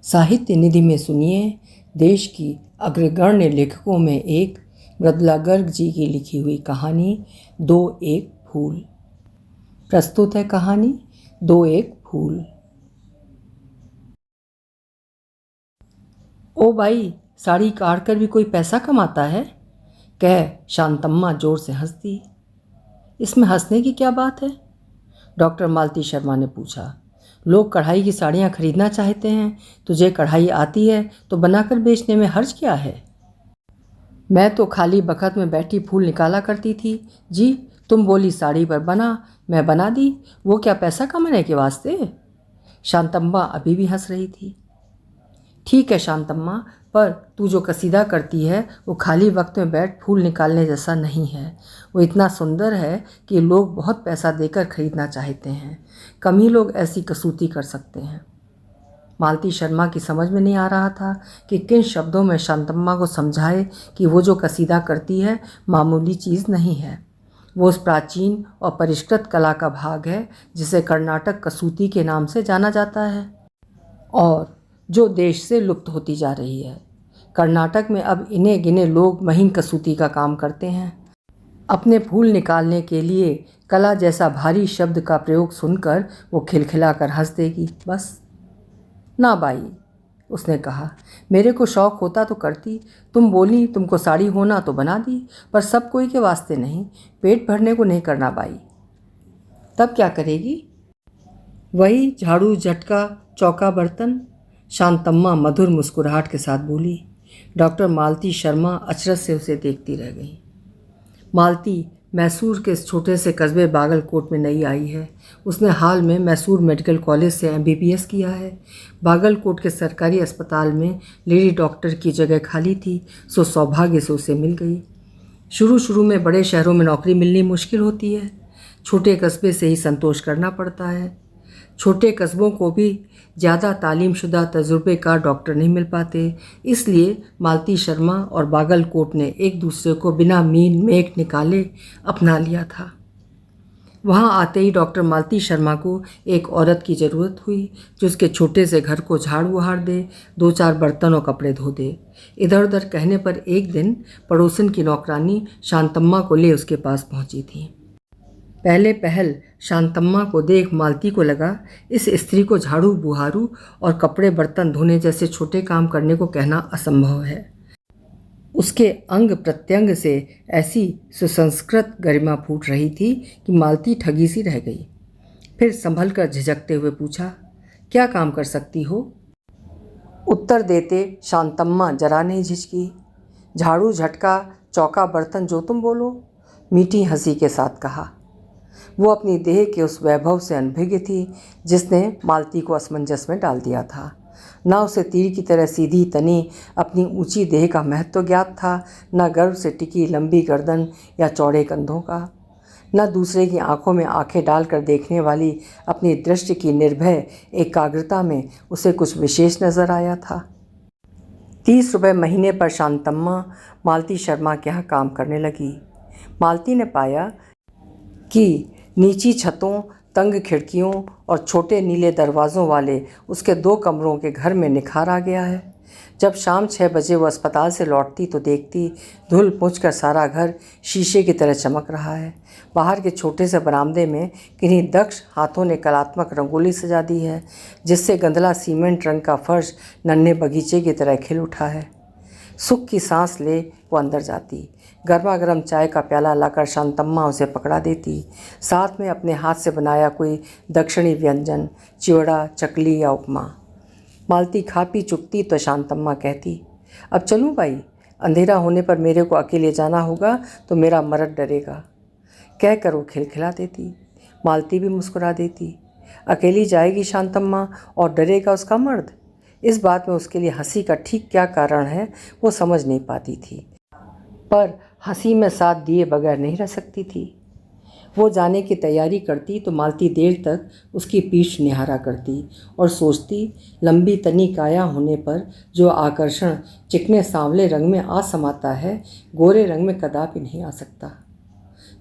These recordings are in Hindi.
साहित्य निधि में सुनिए देश की अग्रगण्य लेखकों में एक मृदुला गर्ग जी की लिखी हुई कहानी दो एक फूल। प्रस्तुत है कहानी दो एक फूल। ओ भाई, साड़ी काट कर भी कोई पैसा कमाता है? कह शांतम्मा जोर से हंसती। इसमें हंसने की क्या बात है? डॉक्टर मालती शर्मा ने पूछा। लोग कढ़ाई की साड़ियाँ खरीदना चाहते हैं, तुझे कढ़ाई आती है तो बनाकर बेचने में हर्ज क्या है? मैं तो खाली बखत में बैठी फूल निकाला करती थी जी। तुम बोली साड़ी पर बना, मैं बना दी। वो क्या पैसा कमाने के वास्ते? शांतम्मा अभी भी हंस रही थी। ठीक है शांतम्मा, पर तू जो कसीदा करती है वो खाली वक्त में बैठ फूल निकालने जैसा नहीं है। वो इतना सुंदर है कि लोग बहुत पैसा देकर खरीदना चाहते हैं। कम ही लोग ऐसी कसूती कर सकते हैं। मालती शर्मा की समझ में नहीं आ रहा था कि किन शब्दों में शांतम्मा को समझाए कि वो जो कसीदा करती है मामूली चीज़ नहीं है। वो उस प्राचीन और परिष्कृत कला का भाग है जिसे कर्नाटक कसूती के नाम से जाना जाता है और जो देश से लुप्त होती जा रही है। कर्नाटक में अब इन्हें गिने लोग महीन कसूती का काम करते हैं। अपने फूल निकालने के लिए कला जैसा भारी शब्द का प्रयोग सुनकर वो खिलखिलाकर हंस देगी बस। ना भाई, उसने कहा, मेरे को शौक़ होता तो करती। तुम बोली तुमको साड़ी होना तो बना दी, पर सब कोई के वास्ते नहीं, पेट भरने को नहीं करना भाई। तब क्या करेगी? वही झाड़ू झटका चौका बर्तन। शांतम्मा मधुर मुस्कुराहट के साथ बोली। डॉक्टर मालती शर्मा अचरज से उसे देखती रह गई। मालती मैसूर के इस छोटे से कस्बे बागलकोट में नई आई है। उसने हाल में मैसूर मेडिकल कॉलेज से MBBS किया है। बागलकोट के सरकारी अस्पताल में लेडी डॉक्टर की जगह खाली थी, सो सौभाग्य से उसे मिल गई। शुरू में बड़े शहरों में नौकरी मिलनी मुश्किल होती है। छोटे कस्बे से ही संतोष करना पड़ता है। छोटे कस्बों को भी ज़्यादा तालीमशुदा तजुर्बेकार डॉक्टर नहीं मिल पाते, इसलिए मालती शर्मा और बागलकोट ने एक दूसरे को बिना मीन मेक निकाले अपना लिया था। वहाँ आते ही डॉक्टर मालती शर्मा को एक औरत की ज़रूरत हुई जो उसके छोटे से घर को झाड़ बुहार दे, 2-4 बर्तन और कपड़े धो दे। इधर उधर कहने पर एक दिन पड़ोसन की नौकरानी शांतम्मा को ले उसके पास पहुँची थी। पहले पहल शांतम्मा को देख मालती को लगा इस स्त्री को झाड़ू बुहारू और कपड़े बर्तन धोने जैसे छोटे काम करने को कहना असंभव है। उसके अंग प्रत्यंग से ऐसी सुसंस्कृत गरिमा फूट रही थी कि मालती ठगी सी रह गई। फिर संभल कर झिझकते हुए पूछा, क्या काम कर सकती हो? उत्तर देते शांतम्मा जरा नहीं झिझकी। झाड़ू झटका चौका बर्तन जो तुम बोलो, मीठी हंसी के साथ कहा। वो अपनी देह के उस वैभव से अनभिज्ञ थी जिसने मालती को असमंजस में डाल दिया था। न उसे तीर की तरह सीधी तनी अपनी ऊंची देह का महत्व ज्ञात था, न गर्व से टिकी लंबी गर्दन या चौड़े कंधों का, न दूसरे की आंखों में आंखें डालकर देखने वाली अपनी दृष्टि की निर्भय एकाग्रता में उसे कुछ विशेष नजर आया था। 30 रुपये महीने पर शांतम्मा मालती शर्मा के यहाँ काम करने लगी। मालती ने पाया कि नीची छतों, तंग खिड़कियों और छोटे नीले दरवाज़ों वाले उसके 2 कमरों के घर में निखार आ गया है। जब शाम 6 बजे वो अस्पताल से लौटती तो देखती धुल पुंज कर सारा घर शीशे की तरह चमक रहा है। बाहर के छोटे से बरामदे में किन्हीं दक्ष हाथों ने कलात्मक रंगोली सजा दी है जिससे गंदला सीमेंट रंग का फर्श नन्हे बगीचे की तरह खिल उठा है। सुख की सांस ले वो अंदर जाती। गर्मा गर्म चाय का प्याला लाकर शांतम्मा उसे पकड़ा देती, साथ में अपने हाथ से बनाया कोई दक्षिणी व्यंजन, चिवड़ा, चकली या उपमा। मालती खा पी चुकती तो शांतम्मा कहती, अब चलूँ भाई, अंधेरा होने पर मेरे को अकेले जाना होगा तो मेरा मर्द डरेगा। कह कर वो खिलखिला देती। मालती भी मुस्कुरा देती। अकेली जाएगी शांतम्मा और डरेगा उसका मर्द? इस बात में उसके लिए हंसी का ठीक क्या कारण है वो समझ नहीं पाती थी, पर हंसी में साथ दिए बगैर नहीं रह सकती थी। वो जाने की तैयारी करती तो मालती देर तक उसकी पीठ निहारा करती और सोचती, लंबी तनी काया होने पर जो आकर्षण चिकने सांवले रंग में आ समाता है, गोरे रंग में कदापि नहीं आ सकता।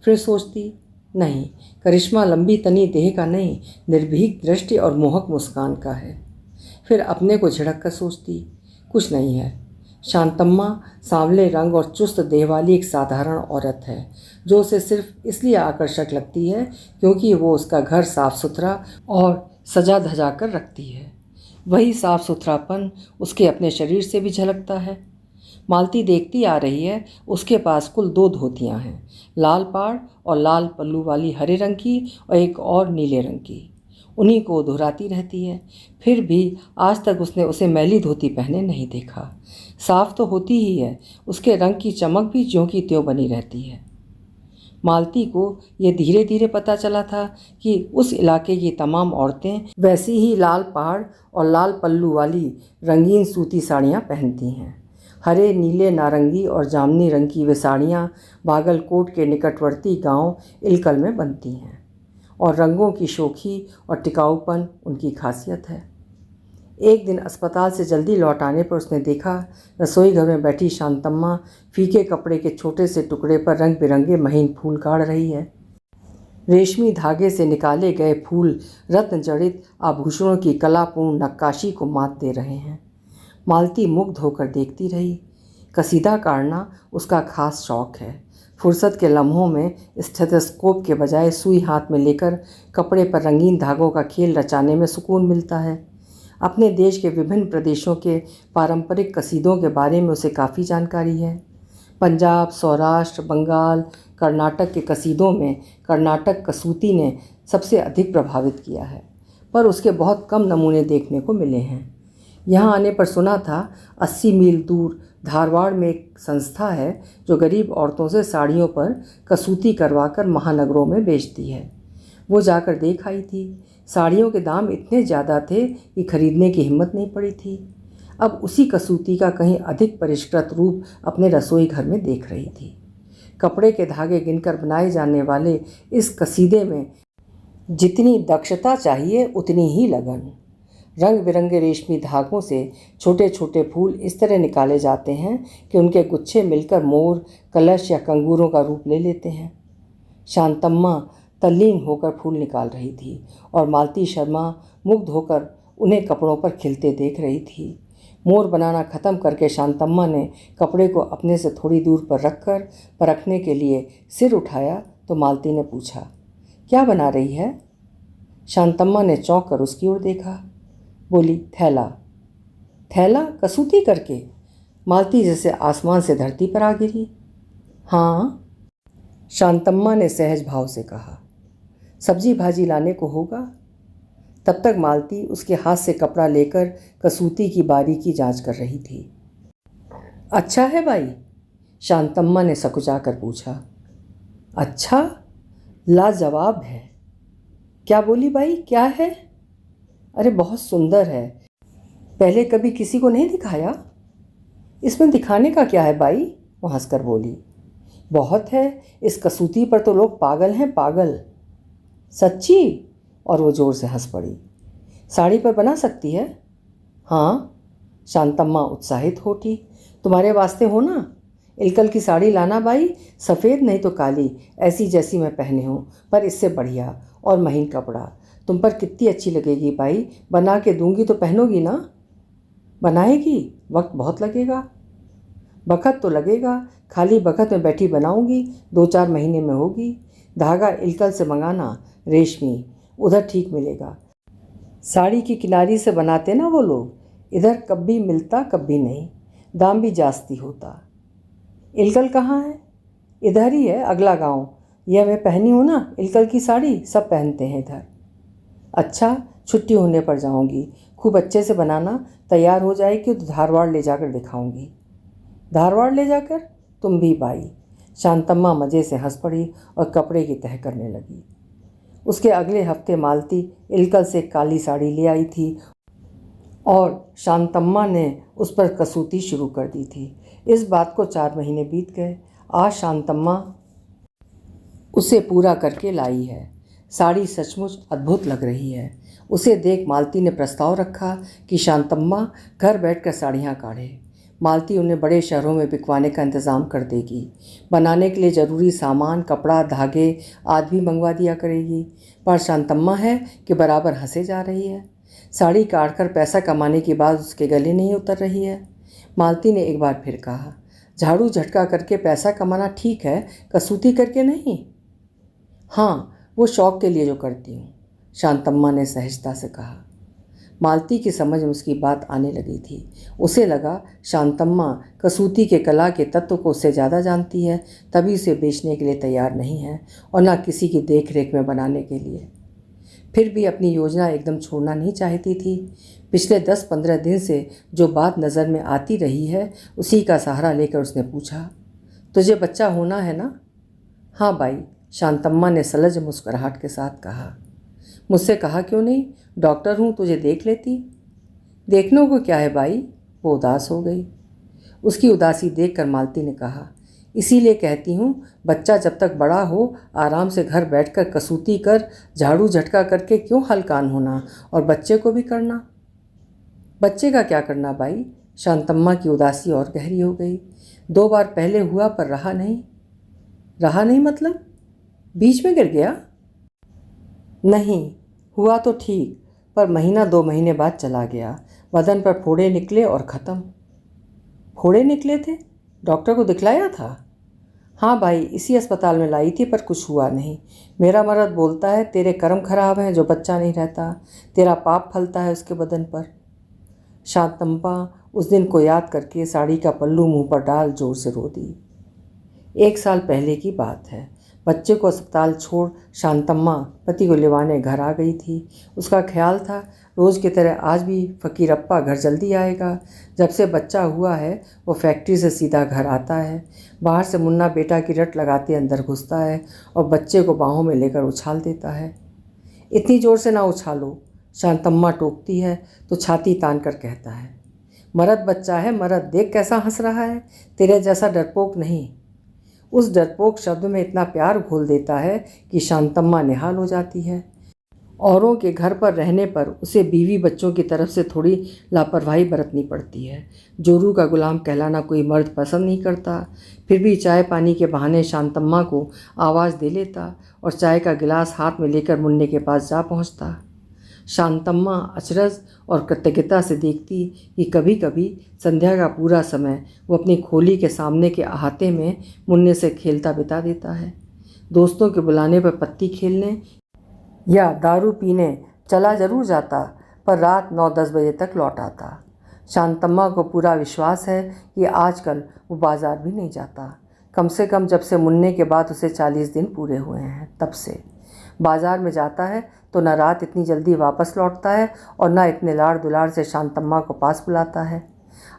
फिर सोचती, नहीं, करिश्मा लंबी तनी देह का नहीं, निर्भीक दृष्टि और मोहक मुस्कान का है। फिर अपने को झिड़क कर सोचती, कुछ नहीं है। शांतम्मा सांवले रंग और चुस्त देह वाली एक साधारण औरत है जो उसे सिर्फ इसलिए आकर्षक लगती है क्योंकि वो उसका घर साफ सुथरा और सजा धजा कर रखती है। वही साफ सुथरापन उसके अपने शरीर से भी झलकता है। मालती देखती आ रही है, उसके पास कुल 2 धोतियाँ हैं, लाल पाड़ और लाल पल्लू वाली हरे रंग की और एक और नीले रंग की। उन्हीं को दोहराती रहती है। फिर भी आज तक उसने उसे मैली धोती पहने नहीं देखा। साफ तो होती ही है, उसके रंग की चमक भी ज्यों की त्यों बनी रहती है। मालती को ये धीरे धीरे पता चला था कि उस इलाके की तमाम औरतें वैसी ही लाल पहाड़ और लाल पल्लू वाली रंगीन सूती साड़ियाँ पहनती हैं। हरे, नीले, नारंगी और जामुनी रंग की वे साड़ियाँ बागलकोट के निकटवर्ती गांव इलकल में बनती हैं और रंगों की शोखी और टिकाऊपन उनकी खासियत है। एक दिन अस्पताल से जल्दी लौट आने पर उसने देखा रसोई घर में बैठी शांतम्मा फीके कपड़े के छोटे से टुकड़े पर रंग बिरंगे महीन फूल गाड़ रही है। रेशमी धागे से निकाले गए फूल रत्न जड़ित आभूषणों की कलापूर्ण नक्काशी को मात दे रहे हैं। मालती मुग्ध होकर देखती रही। कसीदा काटना उसका खास शौक है। फुर्सत के लम्हों में स्टेथोस्कोप के बजाय सुई हाथ में लेकर कपड़े पर रंगीन धागों का खेल रचाने में सुकून मिलता है। अपने देश के विभिन्न प्रदेशों के पारंपरिक कसीदों के बारे में उसे काफ़ी जानकारी है। पंजाब, सौराष्ट्र, बंगाल, कर्नाटक के कसीदों में कर्नाटक कसूती ने सबसे अधिक प्रभावित किया है, पर उसके बहुत कम नमूने देखने को मिले हैं। यहाँ आने पर सुना था 80 मील दूर धारवाड़ में एक संस्था है जो गरीब औरतों से साड़ियों पर कसूती करवाकर महानगरों में बेचती है। वो जाकर देख आई थी। साड़ियों के दाम इतने ज़्यादा थे कि खरीदने की हिम्मत नहीं पड़ी थी। अब उसी कसूती का कहीं अधिक परिष्कृत रूप अपने रसोई घर में देख रही थी। कपड़े के धागे गिनकर बनाए जाने वाले इस कसीदे में जितनी दक्षता चाहिए उतनी ही लगन। रंग बिरंगे रेशमी धागों से छोटे छोटे फूल इस तरह निकाले जाते हैं कि उनके गुच्छे मिलकर मोर, कलश या कंगूरों का रूप ले लेते हैं। शांतम्मा तल्लीन होकर फूल निकाल रही थी और मालती शर्मा मुग्ध होकर उन्हें कपड़ों पर खिलते देख रही थी। मोर बनाना ख़त्म करके शांतम्मा ने कपड़े को अपने से थोड़ी दूर पर रखकर परखने के लिए सिर उठाया तो मालती ने पूछा, क्या बना रही है? शांतम्मा ने चौंक कर उसकी ओर देखा। बोली, थैला। थैला कसूती करके? मालती जैसे आसमान से धरती पर आ गिरी। हाँ, शांतम्मा ने सहज भाव से कहा। सब्जी भाजी लाने को होगा। तब तक मालती उसके हाथ से कपड़ा लेकर कसूती की बारीकी जांच कर रही थी। अच्छा है भाई? शांतम्मा ने सकुचा कर पूछा। अच्छा, लाजवाब है। क्या बोली भाई, क्या है? अरे बहुत सुंदर है। पहले कभी किसी को नहीं दिखाया? इसमें दिखाने का क्या है भाई? वो हंसकर बोली। बहुत है, इस कसूती पर तो लोग पागल हैं, पागल। सच्ची? और वो ज़ोर से हंस पड़ी। साड़ी पर बना सकती है? हाँ, शांतम्मा उत्साहित हो उठी। तुम्हारे वास्ते हो ना? इलकल की साड़ी लाना भाई, सफ़ेद नहीं तो काली, ऐसी जैसी मैं पहने हूँ, पर इससे बढ़िया और महीन कपड़ा। तुम पर कितनी अच्छी लगेगी भाई। बना के दूंगी तो पहनोगी ना? बनाएगी? वक्त बहुत लगेगा। बखत तो लगेगा, खाली बखत में बैठी बनाऊंगी, 2-4 महीने में होगी। धागा इलकल से मंगाना, रेशमी, उधर ठीक मिलेगा। साड़ी की किनारी से बनाते ना वो लोग, इधर कभी मिलता कभी नहीं, दाम भी जास्ती होता। इलकल कहाँ है? इधर ही है, अगला गांव। यह मैं पहनी हूँ ना इलकल की साड़ी, सब पहनते हैं इधर। अच्छा, छुट्टी होने पर जाऊंगी। खूब अच्छे से बनाना, तैयार हो जाएगी तो धारवाड़ ले जाकर दिखाऊंगी। धारवाड़ ले जाकर? तुम भी भाई। शांतम्मा मज़े से हंस पड़ी और कपड़े की तह करने लगी। उसके अगले हफ्ते मालती इलकल से काली साड़ी ले आई थी और शांतम्मा ने उस पर कसूती शुरू कर दी थी। इस बात को 4 महीने बीत गए। आज शांतम्मा उसे पूरा करके लाई है। साड़ी सचमुच अद्भुत लग रही है। उसे देख मालती ने प्रस्ताव रखा कि शांतम्मा घर बैठकर साड़ियाँ काढ़े। मालती उन्हें बड़े शहरों में बिकवाने का इंतज़ाम कर देगी। बनाने के लिए ज़रूरी सामान, कपड़ा, धागे आदि भी मंगवा दिया करेगी। पर शांतम्मा है कि बराबर हंसे जा रही है। साड़ी काटकर पैसा कमाने की बात उसके गले नहीं उतर रही है। मालती ने एक बार फिर कहा, झाड़ू झटका करके पैसा कमाना ठीक है, कसूती करके नहीं। हाँ, वो शौक के लिए जो करती हूँ, शांतम्मा ने सहजता से कहा। मालती की समझ में उसकी बात आने लगी थी। उसे लगा शांतम्मा कसूती के कला के तत्व को उससे ज़्यादा जानती है, तभी उसे बेचने के लिए तैयार नहीं है और ना किसी की देख रेख में बनाने के लिए। फिर भी अपनी योजना एकदम छोड़ना नहीं चाहती थी। पिछले 10-15 दिन से जो बात नज़र में आती रही है, उसी का सहारा लेकर उसने पूछा, तुझे बच्चा होना है ना? हाँ बाई, शांतम्मा ने सलज मुस्कुराहट के साथ कहा। मुझसे कहा क्यों नहीं? डॉक्टर हूँ, तुझे देख लेती। देखने को क्या है बाई? वो उदास हो गई। उसकी उदासी देखकर मालती ने कहा, इसीलिए कहती हूँ, बच्चा जब तक बड़ा हो आराम से घर बैठकर कसूती कर, झाड़ू झटका करके क्यों हलकान होना, और बच्चे को भी करना। बच्चे का क्या करना बाई? शांतम्मा की उदासी और गहरी हो गई। 2 बार पहले हुआ पर रहा नहीं। रहा नहीं मतलब बीच में गिर गया? नहीं, हुआ तो ठीक, पर महीना 2 महीने बाद चला गया। बदन पर फोड़े निकले और ख़त्म। फोड़े निकले थे? डॉक्टर को दिखलाया था? हाँ भाई, इसी अस्पताल में लाई थी, पर कुछ हुआ नहीं। मेरा मर्द बोलता है तेरे कर्म खराब हैं जो बच्चा नहीं रहता, तेरा पाप फलता है उसके बदन पर। शांतम्मा उस दिन को याद करके साड़ी का पल्लू मुंह पर डाल जोर से रो दी। 1 साल पहले की बात है। बच्चे को अस्पताल छोड़ शांतम्मा पति को लिवाने घर आ गई थी। उसका ख्याल था रोज़ की तरह आज भी फ़कीरप्पा घर जल्दी आएगा। जब से बच्चा हुआ है वो फैक्ट्री से सीधा घर आता है। बाहर से मुन्ना बेटा की रट लगाते अंदर घुसता है और बच्चे को बाहों में लेकर उछाल देता है। इतनी ज़ोर से ना उछालो, शांतम्मा टोकती है तो छाती तान कर कहता है, मर्द बच्चा है, मर्द देख कैसा हंस रहा है, तेरे जैसा डरपोक नहीं। उस डरपोक शब्द में इतना प्यार घोल देता है कि शांतम्मा निहाल हो जाती है। औरों के घर पर रहने पर उसे बीवी बच्चों की तरफ से थोड़ी लापरवाही बरतनी पड़ती है। जोरू का गुलाम कहलाना कोई मर्द पसंद नहीं करता। फिर भी चाय पानी के बहाने शांतम्मा को आवाज़ दे लेता और चाय का गिलास हाथ में लेकर मुन्ने के पास जा पहुंचता। शांतम्मा अचरज और कृतज्ञता से देखती कि कभी कभी संध्या का पूरा समय वो अपनी खोली के सामने के अहाते में मुन्ने से खेलता बिता देता है। दोस्तों के बुलाने पर पत्ती खेलने या दारू पीने चला जरूर जाता, पर रात 9-10 बजे तक लौट आता। शांतम्मा को पूरा विश्वास है कि आजकल वो बाज़ार भी नहीं जाता। कम से कम जब से मुन्ने के बाद उसे 40 दिन पूरे हुए हैं, तब से बाज़ार में जाता है तो न रात इतनी जल्दी वापस लौटता है और न इतने लाड़ दुलार से शांतम्मा को पास बुलाता है।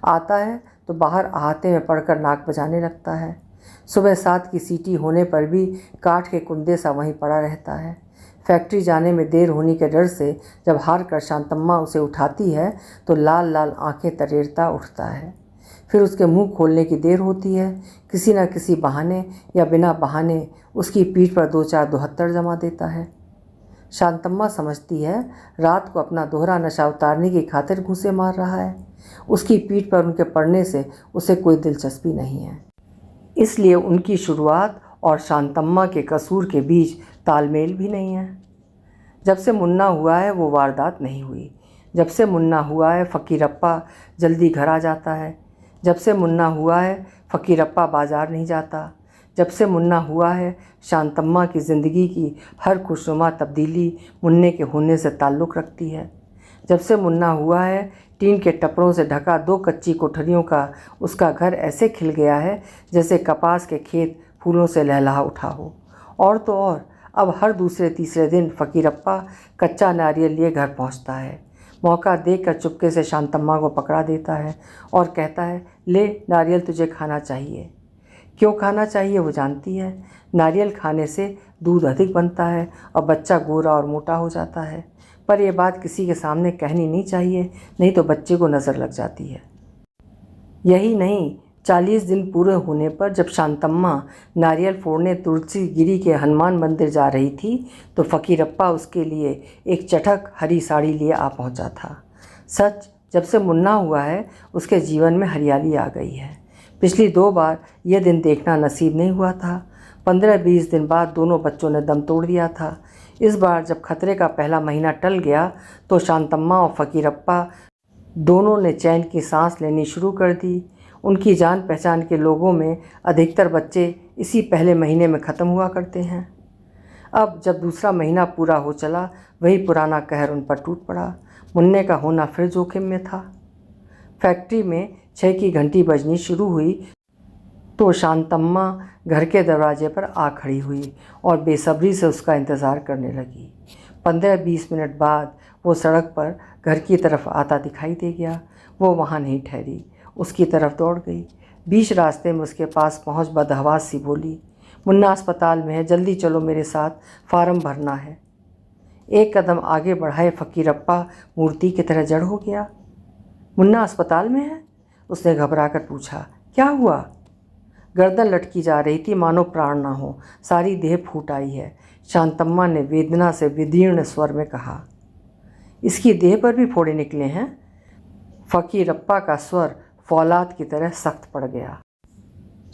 आता है तो बाहर अहाते में पड़कर नाक बजाने लगता है। सुबह 7 की सीटी होने पर भी काठ के कुंदे सा वहीं पड़ा रहता है। फैक्ट्री जाने में देर होने के डर से जब हार कर शांतम्मा उसे उठाती है तो लाल लाल आंखें तरेरता उठता है। फिर उसके मुंह खोलने की देर होती है। किसी न किसी बहाने या बिना बहाने उसकी पीठ पर 2-4 दोहत्तर जमा देता है। शांतम्मा समझती है रात को अपना दोहरा नशा उतारने की खातिर घूंसे मार रहा है। उसकी पीठ पर उनके पड़ने से उसे कोई दिलचस्पी नहीं है। इसलिए उनकी शुरुआत और शांतम्मा के कसूर के बीच तालमेल भी नहीं है। जब से मुन्ना हुआ है वो वारदात नहीं हुई। जब से मुन्ना हुआ है फ़कीरप्पा जल्दी घर आ जाता है। जब से मुन्ना हुआ है फ़कीरप्पा बाज़ार नहीं जाता। जब से मुन्ना हुआ है शांतम्मा की ज़िंदगी की हर खुशनुमा तब्दीली मुन्ने के होने से ताल्लुक़ रखती है। जब से मुन्ना हुआ है टीन के टपरों से ढका 2 कच्ची कोठरियों का उसका घर ऐसे खिल गया है जैसे कपास के खेत फूलों से लहलहा उठा हो। और तो और अब हर दूसरे तीसरे दिन फ़कीरप्पा कच्चा नारियल लिए घर पहुंचता है। मौका देखकर चुपके से शांतम्मा को पकड़ा देता है और कहता है, ले नारियल तुझे खाना चाहिए। क्यों खाना चाहिए वो जानती है। नारियल खाने से दूध अधिक बनता है और बच्चा गोरा और मोटा हो जाता है। पर यह बात किसी के सामने कहनी नहीं चाहिए, नहीं तो बच्चे को नज़र लग जाती है। यही नहीं, 40 दिन पूरे होने पर जब शांतम्मा नारियल फोड़ने तुलसी गिरी के हनुमान मंदिर जा रही थी तो फ़कीरप्पा उसके लिए एक चटक हरी साड़ी लिए आ पहुंचा था। सच, जब से मुन्ना हुआ है उसके जीवन में हरियाली आ गई है। पिछली 2 बार यह दिन देखना नसीब नहीं हुआ था। 15-20 दिन बाद दोनों बच्चों ने दम तोड़ दिया था। इस बार जब खतरे का पहला महीना टल गया तो शांतम्मा और फकीरप्पा दोनों ने चैन की सांस लेनी शुरू कर दी। उनकी जान पहचान के लोगों में अधिकतर बच्चे इसी पहले महीने में ख़त्म हुआ करते हैं। अब जब दूसरा महीना पूरा हो चला, वही पुराना कहर उन पर टूट पड़ा। मुन्ने का होना फिर जोखिम में था। फैक्ट्री में 6 की घंटी बजनी शुरू हुई तो शांतम्मा घर के दरवाजे पर आ खड़ी हुई और बेसब्री से उसका इंतज़ार करने लगी। 15-20 मिनट बाद वो सड़क पर घर की तरफ आता दिखाई दे गया। वो वहाँ नहीं ठहरी, उसकी तरफ दौड़ गई। बीच रास्ते में उसके पास पहुँच बदहवास सी बोली, मुन्ना अस्पताल में है, जल्दी चलो मेरे साथ, फार्म भरना है। एक कदम आगे बढ़ाए फकीरप्पा मूर्ति की तरह जड़ हो गया। मुन्ना अस्पताल में है? उसने घबराकर पूछा। क्या हुआ? गर्दन लटकी जा रही थी, मानो प्राण ना हो, सारी देह फूट आई है, शांतम्मा ने वेदना से विदीर्ण स्वर में कहा। इसकी देह पर भी फोड़े निकले हैं? फकीरप्पा का स्वर फौलाद की तरह सख्त पड़ गया।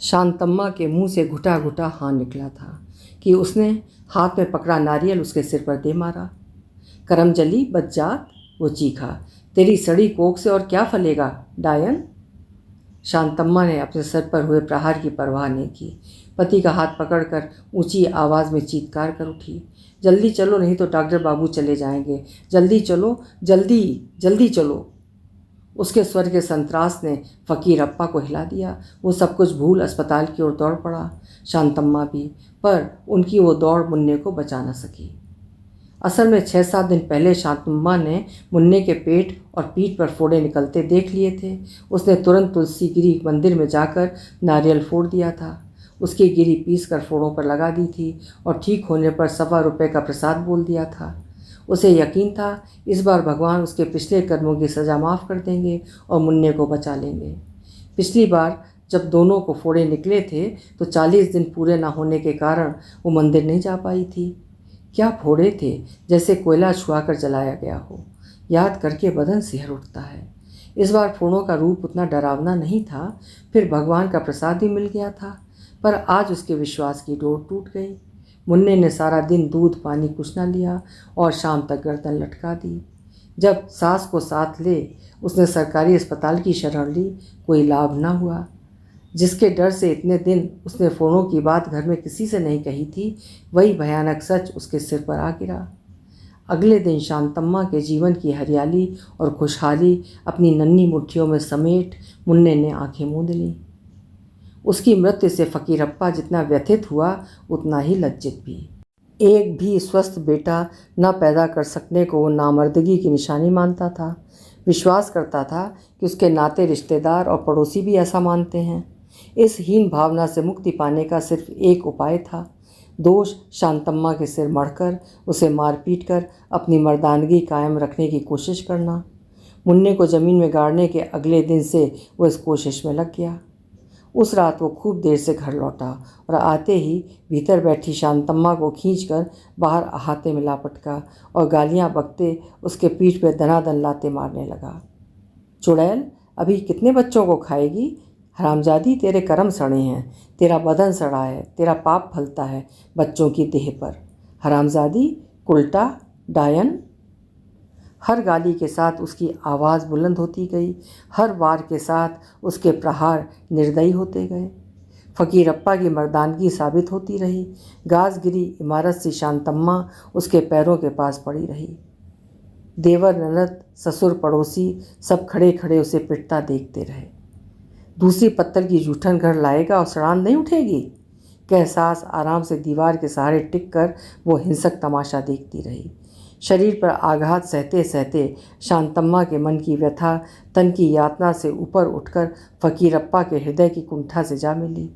शांतम्मा के मुंह से घुटा घुटा हाँ निकला था कि उसने हाथ में पकड़ा नारियल उसके सिर पर दे मारा। करमजली बज्जात, वो चीखा, तेरी सड़ी कोख से और क्या फलेगा डायन। शांतम्मा ने अपने सर पर हुए प्रहार की परवाह नहीं की। पति का हाथ पकड़कर ऊंची आवाज़ में चीत्कार कर उठी, जल्दी चलो नहीं तो डॉक्टर बाबू चले जाएंगे, जल्दी चलो, जल्दी जल्दी चलो। उसके स्वर के संतरास ने फकीरप्पा को हिला दिया। वो सब कुछ भूल अस्पताल की ओर दौड़ पड़ा, शांतम्मा भी, पर उनकी वो दौड़ मुन्ने को बचा न सकी। असल में 6-7 दिन पहले शांतम्मा ने मुन्ने के पेट और पीठ पर फोड़े निकलते देख लिए थे। उसने तुरंत तुलसीगिरी मंदिर में जाकर नारियल फोड़ दिया था। उसकी गिरी पीस कर फोड़ों पर लगा दी थी और ठीक होने पर 1.25 रुपये का प्रसाद बोल दिया था। उसे यकीन था इस बार भगवान उसके पिछले कर्मों की सज़ा माफ़ कर देंगे और मुन्ने को बचा लेंगे। पिछली बार जब दोनों को फोड़े निकले थे तो 40 दिन पूरे ना होने के कारण वो मंदिर नहीं जा पाई थी। क्या फोड़े थे, जैसे कोयला छुआ कर जलाया गया हो। याद करके बदन सिहर उठता है। इस बार फोड़ों का रूप उतना डरावना नहीं था, फिर भगवान का प्रसाद भी मिल गया था, पर आज उसके विश्वास की डोर टूट गई। मुन्ने ने सारा दिन दूध पानी कुछ ना लिया और शाम तक गर्दन लटका दी। जब सास को साथ ले उसने सरकारी अस्पताल की शरण ली, कोई लाभ ना हुआ। जिसके डर से इतने दिन उसने फोड़ों की बात घर में किसी से नहीं कही थी, वही भयानक सच उसके सिर पर आ गिरा। अगले दिन शांतम्मा के जीवन की हरियाली और खुशहाली अपनी नन्ही मुट्ठियों में समेट मुन्ने ने आंखें मूंद लीं। उसकी मृत्यु से फकीरप्पा जितना व्यथित हुआ उतना ही लज्जित भी। एक भी स्वस्थ बेटा न पैदा कर सकने को वो नामर्दगी की निशानी मानता था। विश्वास करता था कि उसके नाते रिश्तेदार और पड़ोसी भी ऐसा मानते हैं। इस हीन भावना से मुक्ति पाने का सिर्फ एक उपाय था, दोष शांतम्मा के सिर मढ़कर उसे मार पीट कर अपनी मर्दानगी कायम रखने की कोशिश करना। मुन्ने को ज़मीन में गाड़ने के अगले दिन से वो इस कोशिश में लग गया। उस रात वो खूब देर से घर लौटा और आते ही भीतर बैठी शांतम्मा को खींचकर बाहर अहाते में ला पटका और गालियाँ बकते उसके पीठ पे दनादन लाते मारने लगा। चुड़ैल, अभी कितने बच्चों को खाएगी? हरामजादी, तेरे कर्म सड़े हैं, तेरा बदन सड़ा है, तेरा पाप फलता है बच्चों की देह पर। हरामजादी, कुल्टा, डायन। हर गाली के साथ उसकी आवाज़ बुलंद होती गई, हर वार के साथ उसके प्रहार निर्दयी होते गए। फकीरप्पा की मर्दानगी साबित होती रही। गाजगिरी इमारत सी शांतम्मा उसके पैरों के पास पड़ी रही। देवर, ननद, ससुर, पड़ोसी सब खड़े खड़े उसे पिटता देखते रहे। दूसरी पत्तल की जूठन घर लाएगा और सड़ान नहीं उठेगी? कह सास आराम से दीवार के सहारे टिक कर वो हिंसक तमाशा देखती रही। शरीर पर आघात सहते सहते शांतम्मा के मन की व्यथा तन की यातना से ऊपर उठकर फकीरप्पा के हृदय की कुंठा से जा मिली।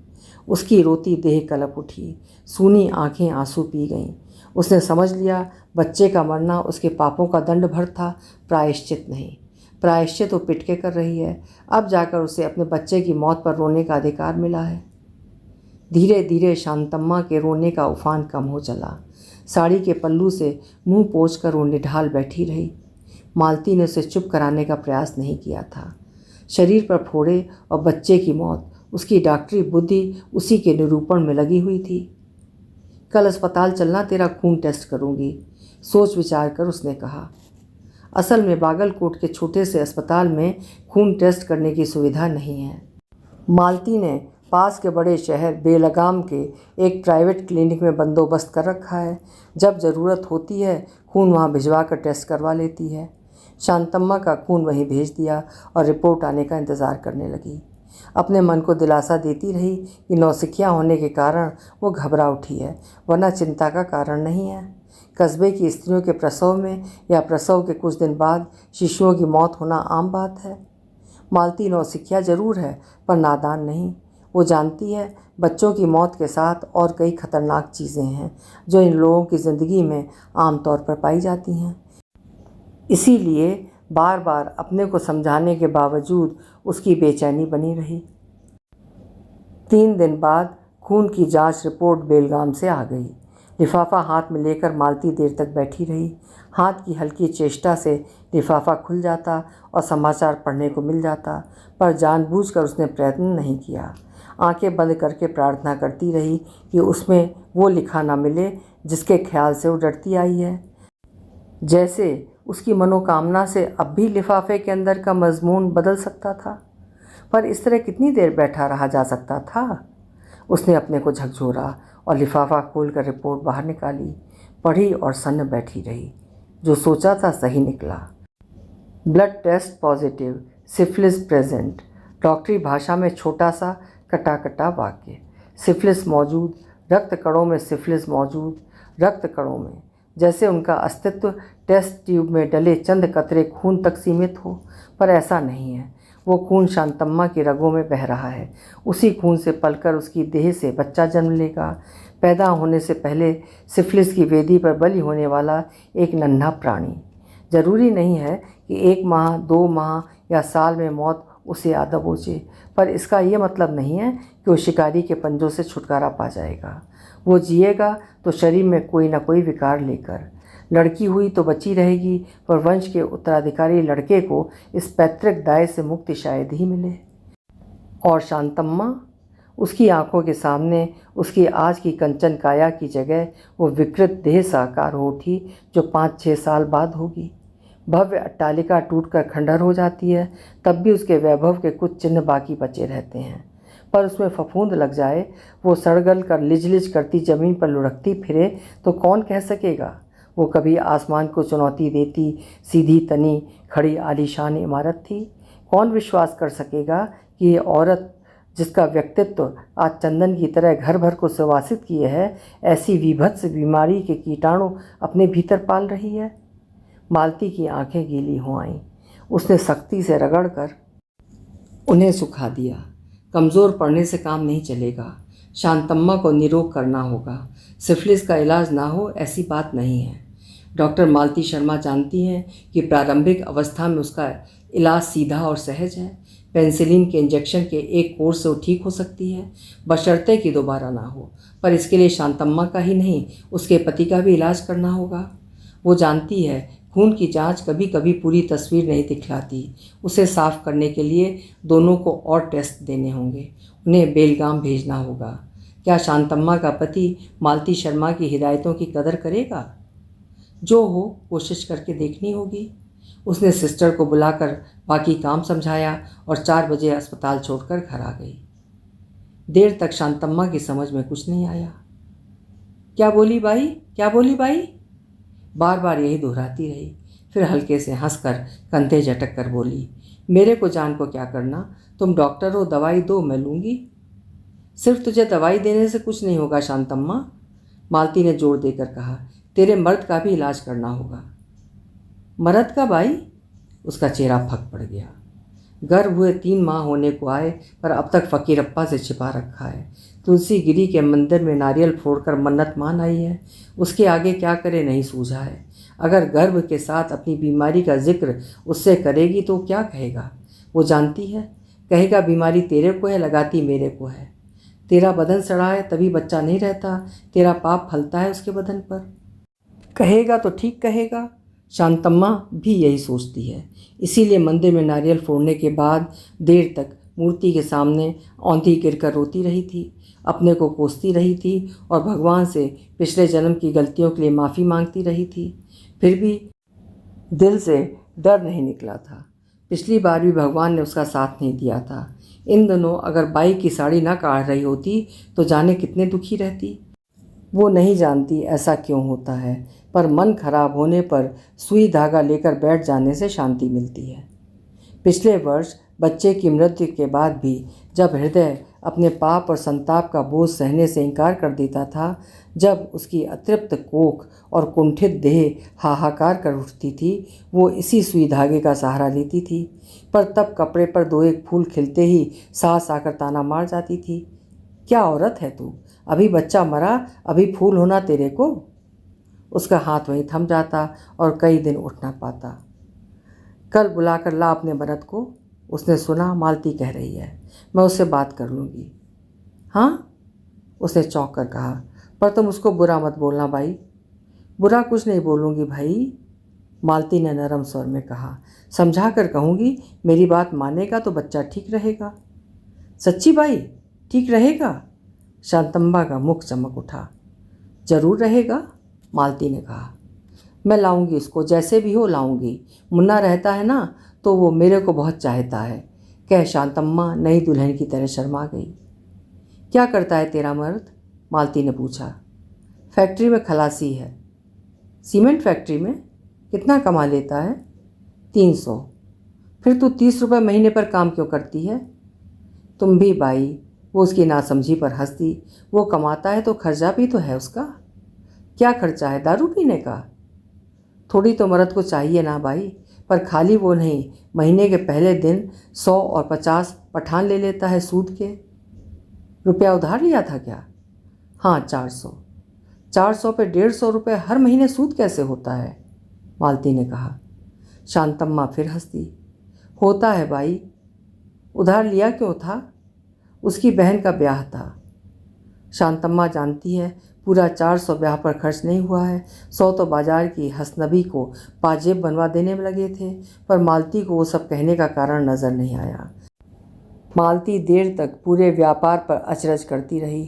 उसकी रोती देह कलप उठी, सूनी आंखें आंसू पी गईं। उसने समझ लिया बच्चे का मरना उसके पापों का दंड भर था, प्रायश्चित नहीं। प्रायश्चित वो पिटके कर रही है। अब जाकर उसे अपने बच्चे की मौत पर रोने का अधिकार मिला है। धीरे धीरे शांतम्मा के रोने का उफान कम हो चला। साड़ी के पल्लू से मुंह पोंछकर वो निढाल बैठी रही। मालती ने उसे चुप कराने का प्रयास नहीं किया था। शरीर पर फोड़े और बच्चे की मौत, उसकी डॉक्टरी बुद्धि उसी के निरूपण में लगी हुई थी। कल अस्पताल चलना, तेरा खून टेस्ट करूँगी। सोच विचार कर उसने कहा। असल में बागलकोट के छोटे से अस्पताल में खून टेस्ट करने की सुविधा नहीं है। मालती ने पास के बड़े शहर बेलगाम के एक प्राइवेट क्लिनिक में बंदोबस्त कर रखा है। जब ज़रूरत होती है खून वहाँ भिजवा कर टेस्ट करवा लेती है। शांतम्मा का खून वहीं भेज दिया और रिपोर्ट आने का इंतज़ार करने लगी। अपने मन को दिलासा देती रही कि नौसिखिया होने के कारण वो घबरा उठी है, वरना चिंता का कारण नहीं है। कस्बे की स्त्रियों के प्रसव में या प्रसव के कुछ दिन बाद शिशुओं की मौत होना आम बात है। मालती नौसिखिया जरूर है, पर नादान नहीं। वो जानती है बच्चों की मौत के साथ और कई खतरनाक चीज़ें हैं जो इन लोगों की ज़िंदगी में आम तौर पर पाई जाती हैं। इसीलिए बार बार अपने को समझाने के बावजूद उसकी बेचैनी बनी रही। 3 दिन बाद खून की जांच रिपोर्ट बेलगाम से आ गई। लिफाफा हाथ में लेकर मालती देर तक बैठी रही। हाथ की हल्की चेष्टा से लिफाफा खुल जाता और समाचार पढ़ने को मिल जाता, पर जानबूझकर उसने प्रयत्न नहीं किया। आंखें बंद करके प्रार्थना करती रही कि उसमें वो लिखा ना मिले जिसके ख्याल से वो डरती आई है। जैसे उसकी मनोकामना से अब भी लिफाफे के अंदर का मजमून बदल सकता था, पर इस तरह कितनी देर बैठा रहा जा सकता था। उसने अपने को झकझोरा और लिफाफा खोलकर रिपोर्ट बाहर निकाली, पढ़ी और सन्न बैठी रही। जो सोचा था सही निकला। Blood test positive, syphilis present. डॉक्टरी भाषा में छोटा सा कटा कटा वाक्य। सिफिलिस मौजूद, रक्त कणों में सिफिलिस मौजूद, रक्त कणों में, जैसे उनका अस्तित्व टेस्ट ट्यूब में डले चंद कतरे खून तक सीमित हो, पर ऐसा नहीं है। वो खून शांतम्मा की रगों में बह रहा है। उसी खून से पलकर उसकी देह से बच्चा जन्म लेगा। पैदा होने से पहले सिफिलिस की वेदी पर बलि होने वाला एक नन्हा प्राणी। जरूरी नहीं है कि 1 माह, 2 माह या साल में मौत उसे आ दबोचे, पर इसका ये मतलब नहीं है कि वो शिकारी के पंजों से छुटकारा पा जाएगा। वो जिएगा तो शरीर में कोई ना कोई विकार लेकर। लड़की हुई तो बची रहेगी, पर वंश के उत्तराधिकारी लड़के को इस पैतृक दाय से मुक्ति शायद ही मिले। और शांतम्मा, उसकी आंखों के सामने उसकी आज की कंचन काया की जगह वो विकृत देह साकार हो उठी जो 5-6 साल बाद होगी। भव्य अट्टालिका टूटकर खंडहर हो जाती है, तब भी उसके वैभव के कुछ चिन्ह बाकी बचे रहते हैं। पर उसमें फफूंद लग जाए, वो सड़गल कर लिज लिज करती ज़मीन पर लुढ़कती फिरे तो कौन कह सकेगा वो कभी आसमान को चुनौती देती सीधी तनी खड़ी आलीशान इमारत थी। कौन विश्वास कर सकेगा कि ये औरत, जिसका व्यक्तित्व आज चंदन की तरह घर भर को सुवासित किए है, ऐसी विभत्स बीमारी के कीटाणु अपने भीतर पाल रही है। मालती की आंखें गीली हो आईं। उसने सख्ती से रगड़कर उन्हें सुखा दिया। कमज़ोर पड़ने से काम नहीं चलेगा। शांतम्मा को निरोग करना होगा। सिफिलिस का इलाज ना हो ऐसी बात नहीं है। डॉक्टर मालती शर्मा जानती हैं कि प्रारंभिक अवस्था में उसका इलाज सीधा और सहज है। पेनिसिलिन के इंजेक्शन के एक कोर्स से वो ठीक हो सकती है, बशर्ते कि दोबारा ना हो। पर इसके लिए शांतम्मा का ही नहीं, उसके पति का भी इलाज करना होगा। वो जानती है खून की जांच कभी कभी पूरी तस्वीर नहीं दिखलाती। उसे साफ करने के लिए दोनों को और टेस्ट देने होंगे। उन्हें बेलगाम भेजना होगा। क्या शांतम्मा का पति मालती शर्मा की हिदायतों की कदर करेगा? जो हो, कोशिश करके देखनी होगी। उसने सिस्टर को बुलाकर बाकी काम समझाया और 4 बजे अस्पताल छोड़कर घर आ गई। देर तक शांतम्मा की समझ में कुछ नहीं आया। क्या बोली बाई, क्या बोली बाई? बार बार यही दोहराती रही। फिर हल्के से हंसकर कंधे झटक कर बोली, मेरे को जान को क्या करना, तुम डॉक्टर हो, दवाई दो, मैं लूँगी। सिर्फ तुझे दवाई देने से कुछ नहीं होगा शांतम्मा, मालती ने जोर देकर कहा। तेरे मर्द का भी इलाज करना होगा। मर्द का भाई? उसका चेहरा फक पड़ गया। गर्भ हुए 3 माह होने को आए, पर अब तक फकीरप्पा से छिपा रखा है। तुलसी गिरी के मंदिर में नारियल फोड़कर मन्नत मान आई है। उसके आगे क्या करे नहीं सूझा है। अगर गर्भ के साथ अपनी बीमारी का जिक्र उससे करेगी तो क्या कहेगा? वो जानती है, कहेगा बीमारी तेरे को है, लगाती मेरे को है। तेरा बदन सड़ा है तभी बच्चा नहीं रहता, तेरा पाप फलता है उसके बदन पर। कहेगा तो ठीक कहेगा। शांतम्मा भी यही सोचती है। इसीलिए मंदिर में नारियल फोड़ने के बाद देर तक मूर्ति के सामने औंधी गिरकर रोती रही थी, अपने को कोसती रही थी और भगवान से पिछले जन्म की गलतियों के लिए माफ़ी मांगती रही थी। फिर भी दिल से डर नहीं निकला था। पिछली बार भी भगवान ने उसका साथ नहीं दिया था। इन दिनों अगर बाई की साड़ी ना काढ़ रही होती तो जाने कितने दुखी रहती। वो नहीं जानती ऐसा क्यों होता है, पर मन खराब होने पर सुई धागा लेकर बैठ जाने से शांति मिलती है। पिछले वर्ष बच्चे की मृत्यु के बाद भी जब हृदय अपने पाप और संताप का बोझ सहने से इनकार कर देता था, जब उसकी अतृप्त कोख और कुंठित देह हाहाकार कर उठती थी, वो इसी सुई धागे का सहारा लेती थी। पर तब कपड़े पर दो एक फूल खिलते ही सास आकर ताना मार जाती थी, क्या औरत है तू, अभी बच्चा मरा, अभी फूल होना तेरे को। उसका हाथ वहीं थम जाता और कई दिन उठ ना पाता। कल बुलाकर ला अपने मरद को। उसने सुना मालती कह रही है, मैं उससे बात कर लूँगी। हाँ, उसने चौंक कर कहा, पर तुम उसको बुरा मत बोलना भाई। बुरा कुछ नहीं बोलूँगी भाई, मालती ने नरम स्वर में कहा। समझा कर कहूँगी, मेरी बात मानेगा तो बच्चा ठीक रहेगा। सच्ची भाई, ठीक रहेगा? शांतम्मा का मुख चमक उठा। जरूर रहेगा, मालती ने कहा। मैं लाऊंगी उसको, जैसे भी हो लाऊंगी। मुन्ना रहता है ना तो वो मेरे को बहुत चाहता है, कह शांतम्मा नई दुल्हन की तरह शर्मा गई। क्या करता है तेरा मर्द? मालती ने पूछा। फैक्ट्री में खलासी है। सीमेंट फैक्ट्री में? कितना कमा लेता है? 300। फिर तू 30 रुपये महीने पर काम क्यों करती है? तुम भी बाई, वो उसकी नासमझी पर हंस दी। वो कमाता है तो खर्चा भी तो है उसका। क्या खर्चा है? दारू पीने का? थोड़ी तो मर्द को चाहिए ना भाई, पर खाली वो नहीं, महीने के पहले दिन 100 और 50 पठान ले लेता है सूद के। रुपया उधार लिया था क्या? हाँ, 400। 400 पे 150 रुपये हर महीने सूद कैसे होता है? मालती ने कहा। शांतम्मा फिर हंस दी। होता है भाई। उधार लिया क्यों था? उसकी बहन का ब्याह था। शांतम्मा जानती है पूरा 400 ब्याह पर खर्च नहीं हुआ है। 100 तो बाजार की हसनबी को पाजेब बनवा देने में लगे थे, पर मालती को वो सब कहने का कारण नज़र नहीं आया। मालती देर तक पूरे व्यापार पर अचरज करती रही,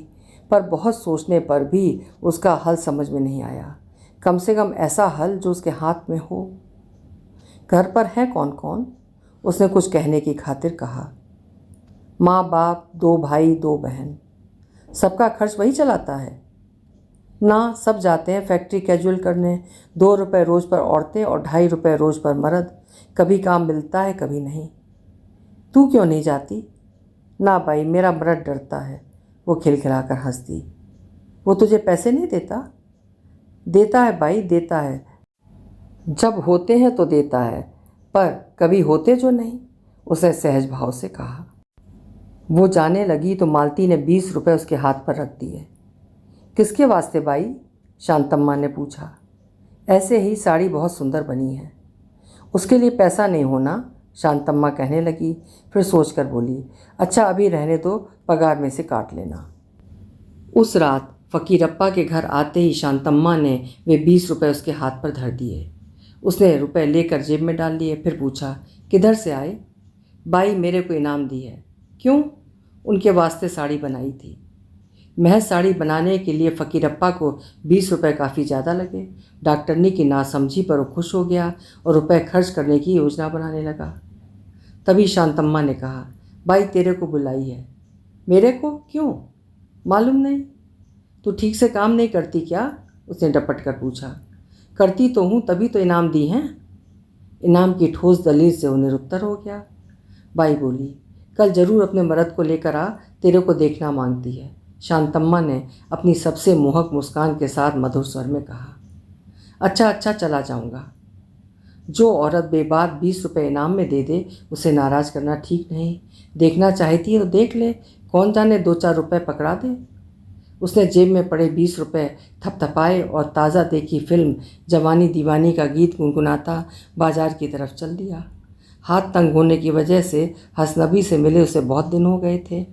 पर बहुत सोचने पर भी उसका हल समझ में नहीं आया। कम से कम ऐसा हल जो उसके हाथ में हो। घर पर है कौन कौन? उसने कुछ कहने की खातिर कहा। माँ बाप, 2 भाई 2 बहन। सबका खर्च वही चलाता है ना? सब जाते हैं फैक्ट्री कैजुअल करने। 2 रुपये रोज़ पर औरतें और 2.5 रुपये रोज़ पर मर्द। कभी काम मिलता है, कभी नहीं। तू क्यों नहीं जाती? ना भाई, मेरा मर्द डरता है। वो खिलखिलाकर हंस दी। वो तुझे पैसे नहीं देता? देता है भाई, देता है। जब होते हैं तो देता है, पर कभी होते जो नहीं, उसने सहज भाव से कहा। वो जाने लगी तो मालती ने 20 रुपये उसके हाथ पर रख दिए। किसके वास्ते भाई? शांतम्मा ने पूछा। ऐसे ही, साड़ी बहुत सुंदर बनी है। उसके लिए पैसा नहीं होना, शांतम्मा कहने लगी, फिर सोचकर बोली, अच्छा अभी रहने दो, पगार में से काट लेना। उस रात फ़कीरप्पा के घर आते ही शांतम्मा ने वे 20 रुपये उसके हाथ पर धर दिए। उसने रुपए लेकर जेब में डाल लिए, फिर पूछा, किधर से आए? बाई मेरे को इनाम दी है। क्यों? उनके वास्ते साड़ी बनाई थी। महज साड़ी बनाने के लिए फ़कीरप्पा को 20 रुपये काफ़ी ज़्यादा लगे। डॉक्टरनी की नासमझी पर वो खुश हो गया और रुपए खर्च करने की योजना बनाने लगा। तभी शांतम्मा ने कहा, भाई तेरे को बुलाई है। मेरे को? क्यों? मालूम नहीं। तू ठीक से काम नहीं करती क्या? उसने डपट कर पूछा। करती तो हूँ, तभी तो इनाम दी हैं। इनाम की ठोस दलील से वो निरुत्तर हो गया। बाई बोली, कल जरूर अपने मर्द को लेकर आ, तेरे को देखना मांगती है। शांतम्मा ने अपनी सबसे मोहक मुस्कान के साथ मधुर स्वर में कहा। अच्छा अच्छा, चला जाऊंगा। जो औरत बेबाक 20 रुपये इनाम में दे दे, उसे नाराज़ करना ठीक नहीं। देखना चाहती है तो देख ले, कौन जाने 2-4 रुपये पकड़ा दे। उसने जेब में पड़े 20 रुपये थपथपाए और ताज़ा देखी फिल्म जवानी दीवानी का गीत गुनगुनाता बाजार की तरफ चल दिया। हाथ तंग होने की वजह से हसनबी से मिले उसे बहुत दिन हो गए थे।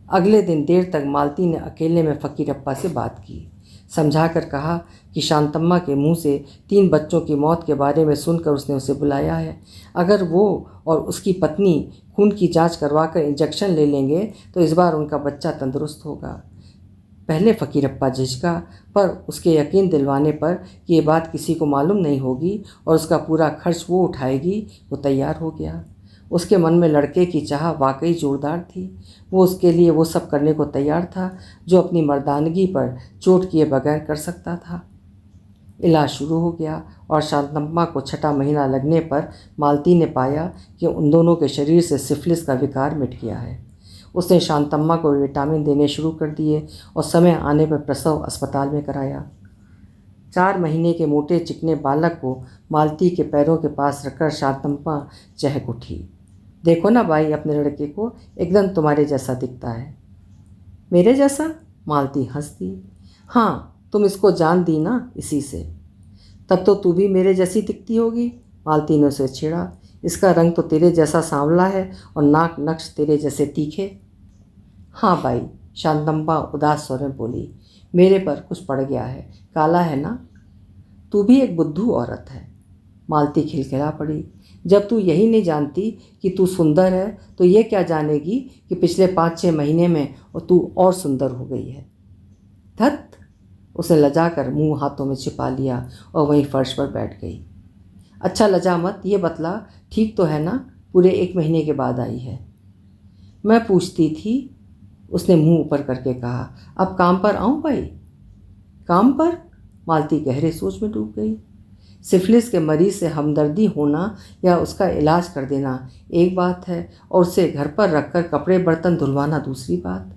अगले दिन देर तक मालती ने अकेले में फ़कीरप्पा से बात की। समझा कर कहा कि शांतम्मा के मुंह से 3 बच्चों की मौत के बारे में सुनकर उसने उसे बुलाया है। अगर वो और उसकी पत्नी खून की जांच करवा कर इंजेक्शन ले लेंगे तो इस बार उनका बच्चा तंदुरुस्त होगा। पहले फ़कीरप्पा झिझका, पर उसके यकीन दिलवाने पर कि ये बात किसी को मालूम नहीं होगी और उसका पूरा खर्च वो उठाएगी, वो तैयार हो गया। उसके मन में लड़के की चाह वाकई जोरदार थी। वो उसके लिए वो सब करने को तैयार था जो अपनी मर्दानगी पर चोट किए बगैर कर सकता था। इलाज शुरू हो गया और शांतम्मा को 6ठा महीना लगने पर मालती ने पाया कि उन दोनों के शरीर से सिफिलिस का विकार मिट गया है। उसने शांतम्मा को विटामिन देने शुरू कर दिए और समय आने पर प्रसव अस्पताल में कराया। 4 महीने के मोटे चिकने बालक को मालती के पैरों के पास रखकर शांतम्मा चहक उठी। देखो ना भाई, अपने लड़के को एकदम तुम्हारे जैसा दिखता है। मेरे जैसा? मालती हंस दी। हाँ, तुम इसको जान दी ना इसी से। तब तो तू भी मेरे जैसी दिखती होगी। मालती ने उसे छेड़ा। इसका रंग तो तेरे जैसा सांवला है और नाक नक्श तेरे जैसे तीखे। हाँ भाई, शांतम्मा उदास स्वर में बोली। मेरे पर कुछ पड़ गया है, काला है ना। तू भी एक बुद्धू औरत है। मालती खिलखिला पड़ी। जब तू यही नहीं जानती कि तू सुंदर है तो ये क्या जानेगी कि पिछले 5-6 महीने में और तू और सुंदर हो गई है। धत! उसने लजाकर मुंह हाथों में छिपा लिया और वहीं फर्श पर बैठ गई। अच्छा लजा मत, ये बतला ठीक तो है ना? पूरे 1 महीने के बाद आई है। मैं पूछती थी, उसने मुंह ऊपर करके कहा। अब काम पर आऊँ भाई? काम पर? मालती गहरे सोच में डूब गई। सिफिलिस के मरीज से हमदर्दी होना या उसका इलाज कर देना एक बात है और उसे घर पर रखकर कपड़े बर्तन धुलवाना दूसरी बात।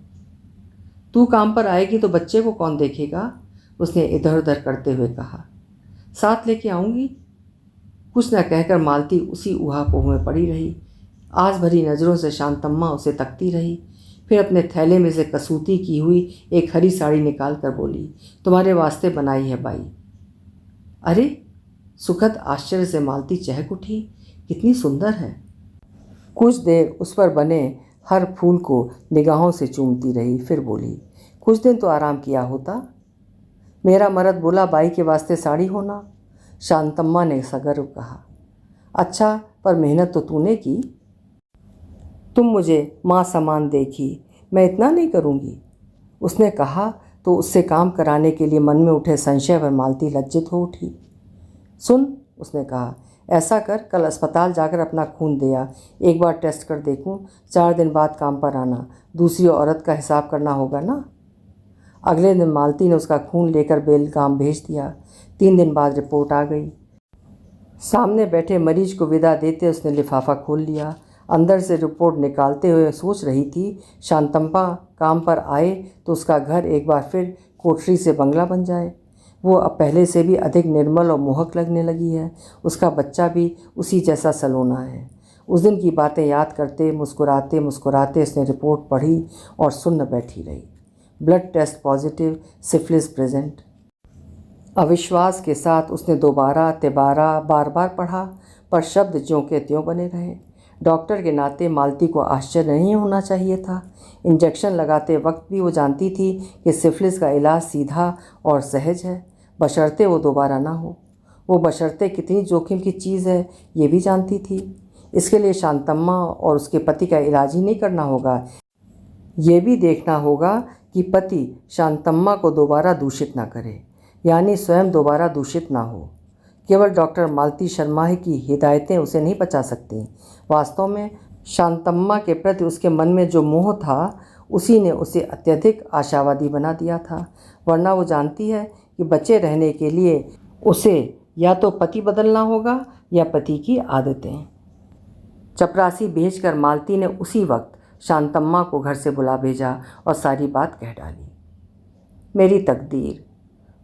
तू काम पर आएगी तो बच्चे को कौन देखेगा? उसने इधर उधर करते हुए कहा। साथ लेके आऊँगी। कुछ न कहकर मालती उसी ऊहापोह में पड़ी रही। आस भरी नज़रों से शांतम्मा उसे तकती रही। फिर अपने थैले में से कसूती की हुई एक हरी साड़ी निकाल कर बोली, तुम्हारे वास्ते बनाई है बाई। अरे! सुखद आश्चर्य से मालती चहक उठी। कितनी सुंदर है। कुछ देर उस पर बने हर फूल को निगाहों से चूमती रही, फिर बोली, कुछ दिन तो आराम किया होता। मेरा मर्द बोला बाई के वास्ते साड़ी होना। शांतम्मा ने सगर्व कहा। अच्छा, पर मेहनत तो तूने की। तुम मुझे माँ समान देखी, मैं इतना नहीं करूँगी। उसने कहा तो उससे काम कराने के लिए मन में उठे संशय पर मालती लज्जित हो उठी। सुन, उसने कहा, ऐसा कर, कल अस्पताल जाकर अपना खून दे आ, एक बार टेस्ट कर देखूं। 4 दिन बाद काम पर आना। दूसरी औरत का हिसाब करना होगा ना। अगले दिन मालती ने उसका खून लेकर बेलगाम भेज दिया। 3 दिन बाद रिपोर्ट आ गई। सामने बैठे मरीज को विदा देते उसने लिफाफा खोल लिया। अंदर से रिपोर्ट निकालते हुए सोच रही थी, शांतम्मा काम पर आए तो उसका घर एक बार फिर कोठरी से बंगला बन जाए। वो अब पहले से भी अधिक निर्मल और मोहक लगने लगी है। उसका बच्चा भी उसी जैसा सलोना है। उस दिन की बातें याद करते मुस्कुराते मुस्कुराते उसने रिपोर्ट पढ़ी और सुन्न बैठी रही। Blood test positive, syphilis present. अविश्वास के साथ उसने दोबारा तिबारा बार बार पढ़ा, पर शब्द ज्यों के त्यों बने रहे। डॉक्टर के नाते मालती को आश्चर्य नहीं होना चाहिए था। इंजेक्शन लगाते वक्त भी वो जानती थी कि सिफिलिस का इलाज सीधा और सहज है, बशर्ते वो दोबारा ना हो। वो बशर्ते कितनी जोखिम की चीज़ है ये भी जानती थी। इसके लिए शांतम्मा और उसके पति का इलाज ही नहीं करना होगा, ये भी देखना होगा कि पति शांतम्मा को दोबारा दूषित ना करे, यानी स्वयं दोबारा दूषित ना हो। केवल डॉक्टर मालती शर्मा की हिदायतें उसे नहीं बचा सकती। वास्तव में शांतम्मा के प्रति उसके मन में जो मोह था उसी ने उसे अत्यधिक आशावादी बना दिया था। वरना वो जानती है कि बचे रहने के लिए उसे या तो पति बदलना होगा या पति की आदतें। चपरासी भेजकर मालती ने उसी वक्त शांतम्मा को घर से बुला भेजा और सारी बात कह डाली। मेरी तकदीर,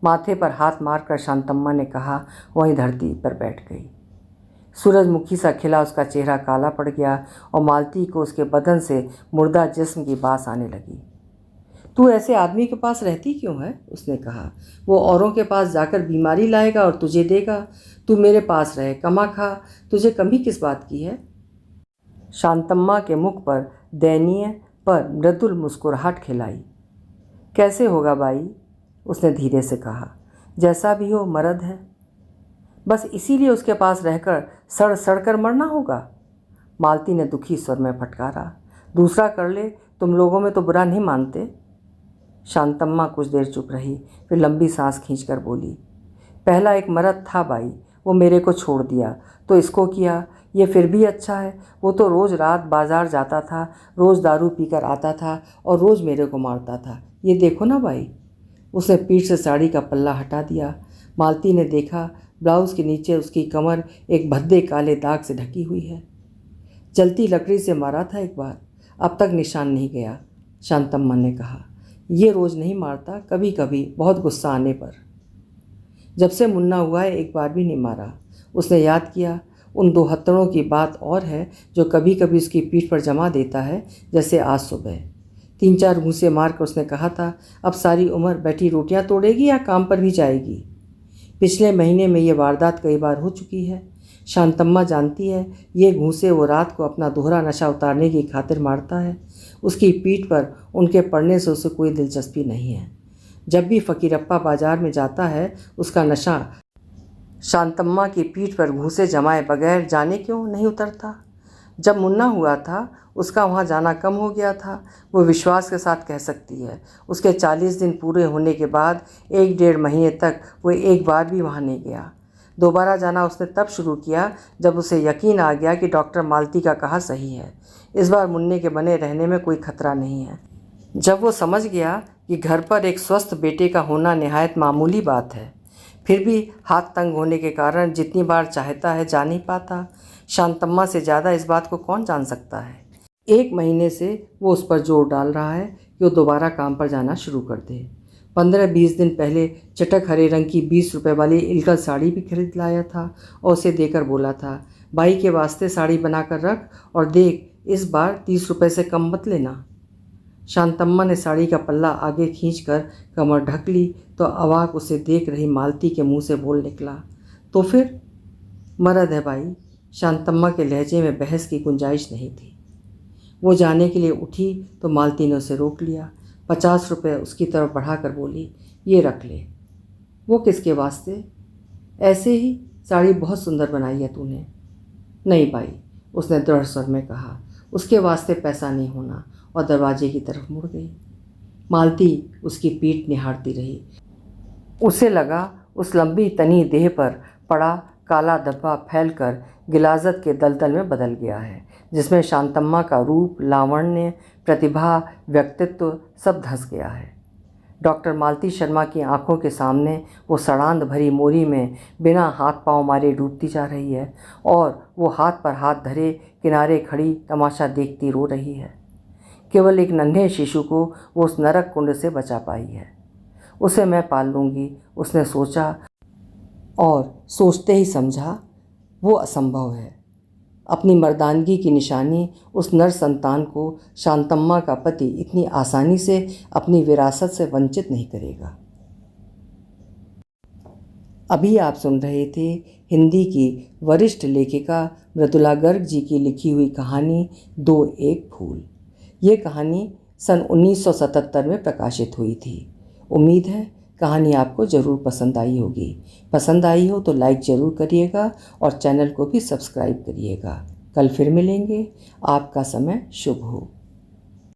माथे पर हाथ मारकर शांतम्मा ने कहा, वहीं धरती पर बैठ गई। सूरजमुखी सा खिला उसका चेहरा काला पड़ गया और मालती को उसके बदन से मुर्दा जिस्म की बास आने लगी। तू ऐसे आदमी के पास रहती क्यों है? उसने कहा। वो औरों के पास जाकर बीमारी लाएगा और तुझे देगा। तू मेरे पास रहे, कमा खा, तुझे कमी किस बात की है? शांतम्मा के मुख पर दयनीय पर मृदुल मुस्कुराहट खिलाई। कैसे होगा बाई? उसने धीरे से कहा। जैसा भी हो मर्द है, बस इसीलिए उसके पास रहकर सड़ सड़ कर मरना होगा। मालती ने दुखी स्वर में फटकारा। दूसरा कर ले, तुम लोगों में तो बुरा नहीं मानते। शांतम्मा कुछ देर चुप रही, फिर लंबी सांस खींचकर बोली, पहला एक मर्द था बाई, वो मेरे को छोड़ दिया तो इसको किया। ये फिर भी अच्छा है। वो तो रोज़ रात बाजार जाता था, रोज़ दारू पीकर आता था और रोज़ मेरे को मारता था। ये देखो ना बाई। उसने पीठ से साड़ी का पल्ला हटा दिया। मालती ने देखा ब्लाउज़ के नीचे उसकी कमर एक भद्दे काले दाग से ढकी हुई है। जलती लकड़ी से मारा था एक बार, अब तक निशान नहीं गया। शांतम्मा ने कहा, ये रोज़ नहीं मारता, कभी कभी बहुत गुस्सा आने पर। जब से मुन्ना हुआ है एक बार भी नहीं मारा। उसने याद किया, उन 2 हथौड़ों की बात और है जो कभी कभी उसकी पीठ पर जमा देता है, जैसे आज सुबह 3-4 घूंसे मारकर उसने कहा था, अब सारी उम्र बैठी रोटियां तोड़ेगी या काम पर भी जाएगी। पिछले महीने में ये वारदात कई बार हो चुकी है। शांतम्मा जानती है ये घूंसे वो रात को अपना दोहरा नशा उतारने की खातिर मारता है। उसकी पीठ पर उनके पड़ने से उसे कोई दिलचस्पी नहीं है। जब भी फ़कीरप्पा बाजार में जाता है उसका नशा शांतम्मा की पीठ पर घूंसे जमाए बगैर जाने क्यों नहीं उतरता। जब मुन्ना हुआ था उसका वहाँ जाना कम हो गया था। वो विश्वास के साथ कह सकती है उसके 40 दिन पूरे होने के बाद 1-1.5 महीने तक वो एक बार भी वहाँ नहीं गया। दोबारा जाना उसने तब शुरू किया जब उसे यकीन आ गया कि डॉक्टर मालती का कहा सही है। इस बार मुन्ने के बने रहने में कोई खतरा नहीं है। जब वो समझ गया कि घर पर एक स्वस्थ बेटे का होना निहायत मामूली बात है, फिर भी हाथ तंग होने के कारण जितनी बार चाहता है जा नहीं पाता। शांतम्मा से ज़्यादा इस बात को कौन जान सकता है। 1 महीने से वो उस पर जोर डाल रहा है कि वो दोबारा काम पर जाना शुरू कर दे। 15-20 दिन पहले चटक हरे रंग की 20 रुपये वाली इल्कल साड़ी भी खरीद लाया था और उसे देकर बोला था, बाई के वास्ते साड़ी बना कर रख और देख, इस बार 30 रुपये से कम मत लेना। शांतम्मा ने साड़ी का पल्ला आगे खींचकर कमर ढक ली तो अवाक उसे देख रही मालती के मुंह से बोल निकला, तो फिर मर्द है भाई। शांतम्मा के लहजे में बहस की गुंजाइश नहीं थी। वो जाने के लिए उठी तो मालती ने उसे रोक लिया। 50 रुपये उसकी तरफ बढ़ाकर बोली, ये रख ले। वो किसके वास्ते? ऐसे ही, साड़ी बहुत सुंदर बनाई है तूने। नहीं भाई, उसने दृढ़ स्वर में कहा, उसके वास्ते पैसा नहीं होना, और दरवाजे की तरफ मुड़ गई। मालती उसकी पीठ निहारती रही। उसे लगा उस लंबी तनी देह पर पड़ा काला धब्बा फैलकर गिलाजत के दलदल में बदल गया है, जिसमें शांतम्मा का रूप, लावण्य, प्रतिभा, व्यक्तित्व सब धंस गया है। डॉक्टर मालती शर्मा की आंखों के सामने वो सड़ांध भरी मोरी में बिना हाथ पांव मारे डूबती जा रही है और वो हाथ पर हाथ धरे किनारे खड़ी तमाशा देखती रो रही है। केवल एक नन्हे शिशु को वो उस नरक कुंड से बचा पाई है। उसे मैं पाल लूँगी, उसने सोचा, और सोचते ही समझा वो असंभव है। अपनी मर्दानगी की निशानी उस नर संतान को शांतम्मा का पति इतनी आसानी से अपनी विरासत से वंचित नहीं करेगा। अभी आप सुन रहे थे हिंदी की वरिष्ठ लेखिका मृदुला गर्ग जी की लिखी हुई कहानी 2 एक फूल। ये कहानी सन 1977 में प्रकाशित हुई थी। उम्मीद है कहानी आपको ज़रूर पसंद आई होगी। पसंद आई हो तो लाइक ज़रूर करिएगा और चैनल को भी सब्सक्राइब करिएगा। कल फिर मिलेंगे। आपका समय शुभ हो।